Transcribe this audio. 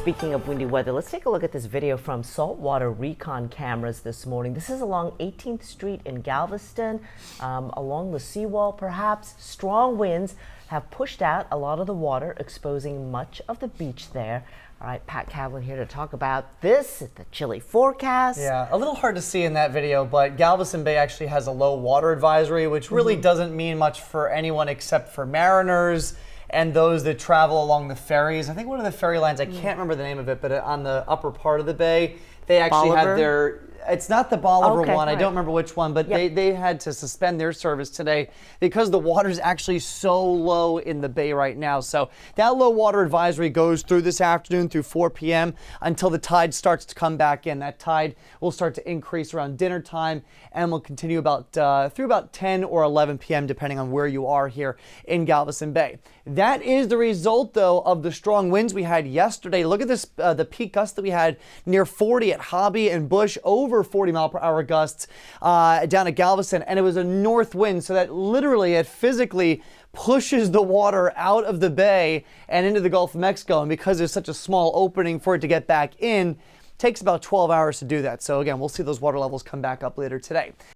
Speaking of windy weather, let's take a look at this video from saltwater recon cameras this morning. This is along 18th Street in Galveston, along the seawall perhaps. Strong winds have pushed out a lot of the water, exposing much of the beach there. All right, Pat Cavlin here to talk about this, the chilly forecast. Yeah, a little hard to see in that video, but Galveston Bay actually has a low water advisory, which really doesn't mean much for anyone except for mariners and those that travel along the ferries. I think one of the ferry lines, I can't remember the name of it, but on the upper part of the bay, they actually had their, it's not the Bolivar one, I don't remember which one, but they had to suspend their service today because the water is actually so low in the bay right now. So that low water advisory goes through this afternoon through 4 p.m. until the tide starts to come back in. That tide will start to increase around dinner time and will continue about through about 10 or 11 p.m. depending on where you are here in Galveston Bay. That is the result, though, of the strong winds we had yesterday. Look at this, the peak gust that we had near 40 at Hobby and Bush, over 40-mile-per-hour gusts down at Galveston, and it was a north wind, so that literally, it physically pushes the water out of the bay and into the Gulf of Mexico, and because there's such a small opening for it to get back in, takes about 12 hours to do that. So again, we'll see those water levels come back up later today.